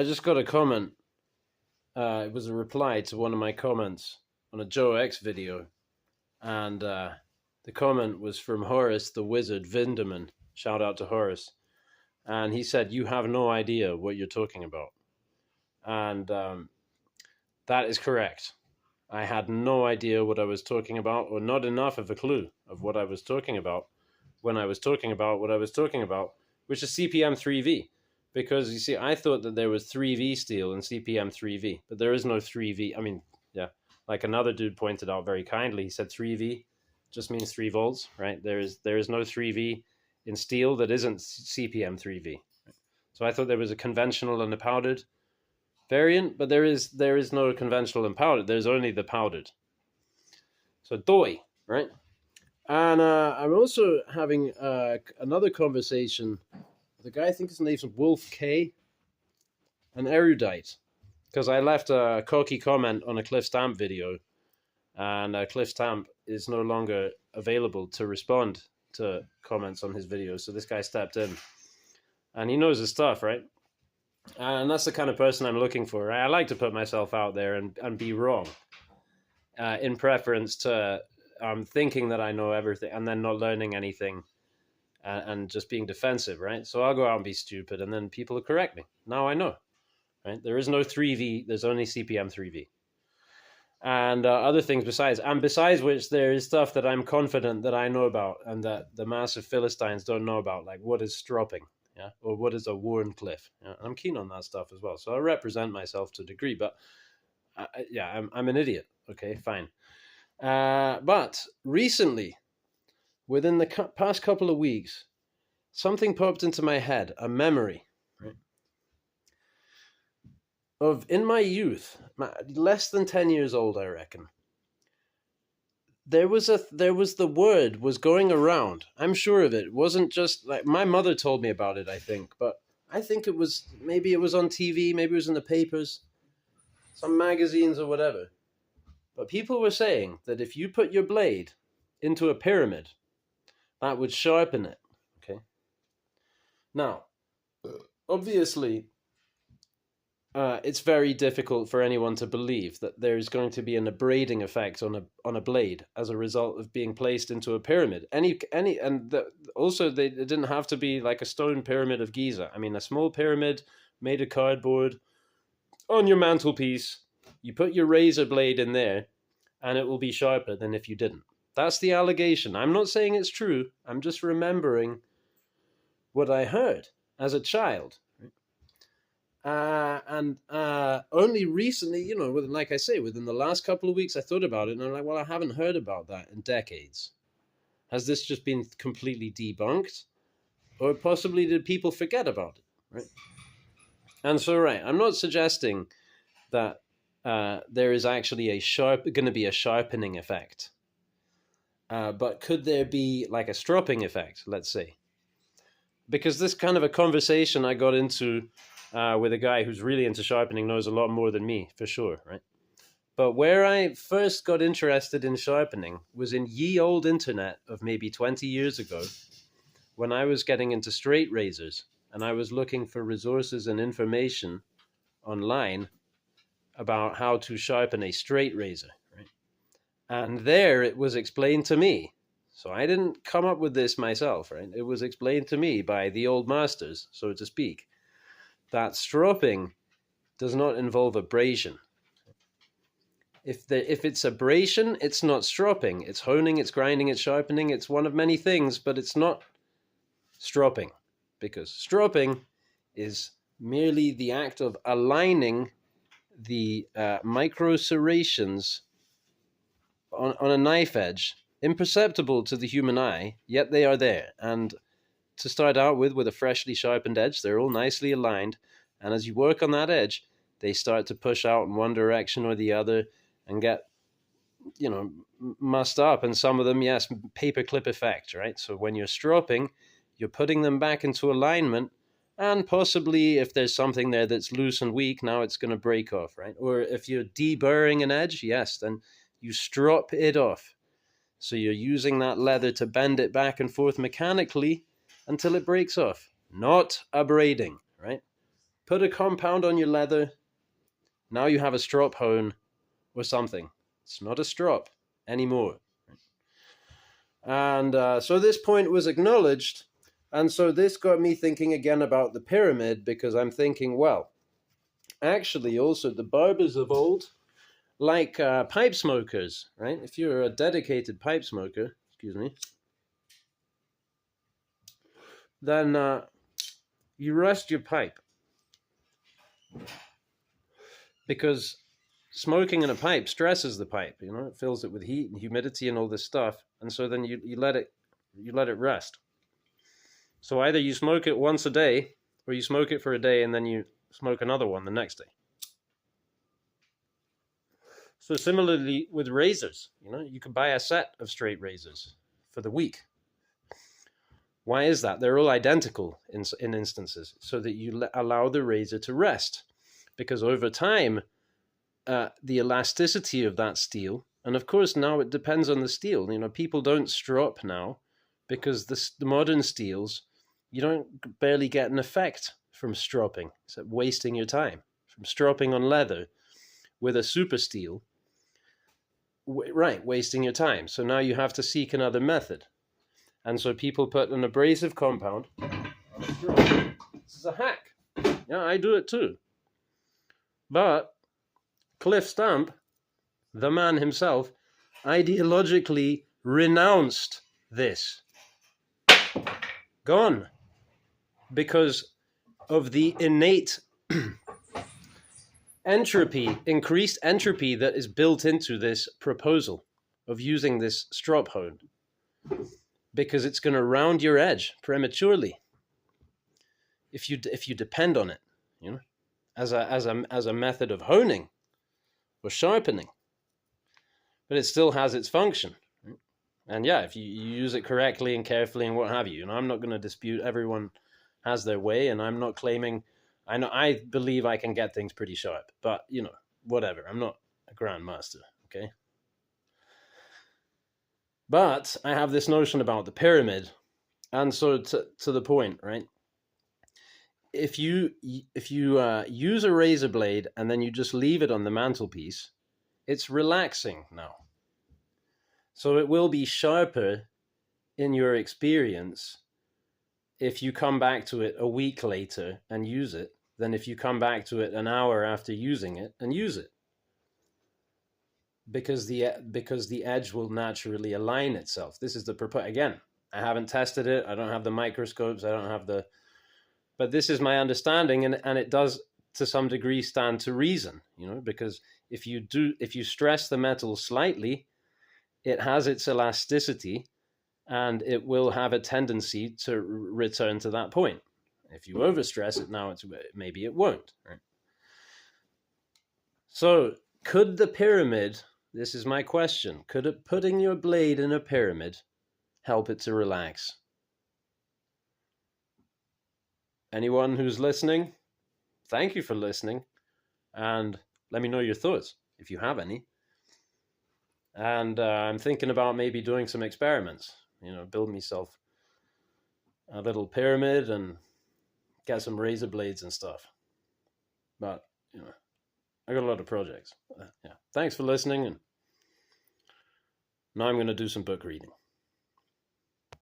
I just got a comment. It was a reply to one of my comments on a Joe X video. And the comment was from Horace the Wizard Vinderman. Shout out to Horace. And he said, "You have no idea what you're talking about." And that is correct. I had no idea what I was talking about, or not enough of a clue of what I was talking about when I was talking about what I was talking about, which is CPM 3V. Because you see, I thought that there was 3V steel in CPM 3V, but there is no 3V. I mean, yeah, like another dude pointed out very kindly, he said 3V just means 3 volts, right? There is no 3V in steel that isn't CPM 3V. So I thought there was a conventional and a powdered variant, but there is no conventional and powdered. There's only the powdered. So doi, right? And I'm also having another conversation with a guy, I think his name's Wolf K, an erudite, because I left a cocky comment on a Cliff Stamp video, and Cliff Stamp is no longer available to respond to comments on his videos. So this guy stepped in, and he knows his stuff, right? And that's the kind of person I'm looking for. Right? I like to put myself out there and be wrong, in preference to thinking that I know everything and then not learning anything and just being defensive, right? So I'll go out and be stupid, and then people will correct me. Now I know, right? There is no 3V, there's only CPM 3V. And other things besides. And besides which, there is stuff that I'm confident that I know about and that the massive Philistines don't know about, like what is stropping, yeah, or what is a Warncliffe. Yeah? I'm keen on that stuff as well. So I represent myself to a degree, but yeah, I'm an idiot. Okay, fine. But recently, within the past couple of weeks, something popped into my head, a memory, right? Of in my youth, less than 10 years old, I reckon. There was the word was going around. I'm sure of it. It wasn't just like my mother told me about it, I think, but I think it was on TV, maybe it was in the papers, some magazines or whatever. But people were saying that if you put your blade into a pyramid, that would sharpen it. Okay. Now, obviously, it's very difficult for anyone to believe that there is going to be an abrading effect on a blade as a result of being placed into a pyramid. Also they didn't have to be like a stone pyramid of Giza. I mean, a small pyramid made of cardboard on your mantelpiece. You put your razor blade in there, and it will be sharper than if you didn't. That's the allegation. I'm not saying it's true. I'm just remembering what I heard as a child. And only recently, like I say, within the last couple of weeks, I thought about it, and I'm like, well, I haven't heard about that in decades. Has this just been completely debunked? Or possibly did people forget about it, right? And so, right, I'm not suggesting that there is actually going to be a sharpening effect. But could there be like a stropping effect, let's say? Because this kind of a conversation I got into with a guy who's really into sharpening knows a lot more than me, for sure, right? But where I first got interested in sharpening was in ye old internet of maybe 20 years ago, when I was getting into straight razors, and I was looking for resources and information online about how to sharpen a straight razor, right? And there it was explained to me. So I didn't come up with this myself, right? It was explained to me by the old masters, so to speak, that stropping does not involve abrasion. If it's abrasion, it's not stropping. It's honing, it's grinding, it's sharpening. It's one of many things, but it's not stropping, because stropping is merely the act of aligning the micro serrations on a knife edge, imperceptible to the human eye, yet they are there. And to start out with a freshly sharpened edge, they're all nicely aligned. And as you work on that edge, they start to push out in one direction or the other and get, mussed up. And some of them, yes, paperclip effect, right? So when you're stropping, you're putting them back into alignment, and possibly if there's something there that's loose and weak, now it's going to break off, right? Or if you're deburring an edge, yes, then you strop it off. So you're using that leather to bend it back and forth mechanically until it breaks off. Not abrading, right? put a compound on your leather. Now you have a strop hone or something. It's not a strop anymore. And so this point was acknowledged. And so this got me thinking again about the pyramid, because I'm thinking, well, actually also the barbers of old, like pipe smokers, right? If you're a dedicated pipe smoker, excuse me, then you rest your pipe. Because smoking in a pipe stresses the pipe, you know, it fills it with heat and humidity and all this stuff. And so then you let it rest. So either you smoke it once a day, or you smoke it for a day and then you smoke another one the next day. So similarly with razors, you know, you could buy a set of straight razors for the week. Why is that? They're all identical in instances, so that you allow the razor to rest. Because over time, the elasticity of that steel, and of course now it depends on the steel. You know, people don't strop now because the modern steels, you don't barely get an effect from stropping, except wasting your time. From stropping on leather with a super steel, right, wasting your time. So now you have to seek another method. And so people put an abrasive compound on a strop. This is a hack. Yeah, I do it too. But Cliff Stamp, the man himself, ideologically renounced this. Gone. Because of the innate entropy, increased entropy that is built into this proposal of using this strop hone. Because it's going to round your edge prematurely if you depend on it, you know, as a method of honing or sharpening. But it still has its function. Right? And yeah, if you use it correctly and carefully and what have you, and I'm not going to dispute everyone has their way, and I'm not claiming, I believe I can get things pretty sharp, but you know, whatever. I'm not a grandmaster, okay? But I have this notion about the pyramid, and so to the point, right? If you use a razor blade and then you just leave it on the mantelpiece, it's relaxing now. So it will be sharper in your experience if you come back to it a week later and use it than if you come back to it an hour after using it and use it. Because the edge will naturally align itself. This is again, I haven't tested it. I don't have the microscopes. I don't have the, but this is my understanding, and it does to some degree stand to reason, you know, because if you stress the metal slightly, it has its elasticity and it will have a tendency to return to that point. If you overstress it now, maybe it won't. Right? So could the pyramid, this is my question, could putting your blade in a pyramid help it to relax? Anyone who's listening, thank you for listening, and let me know your thoughts if you have any. And I'm thinking about maybe doing some experiments, you know, build myself a little pyramid and get some razor blades and stuff. But, you know, I got a lot of projects. Yeah. Thanks for listening, and now I'm going to do some book reading.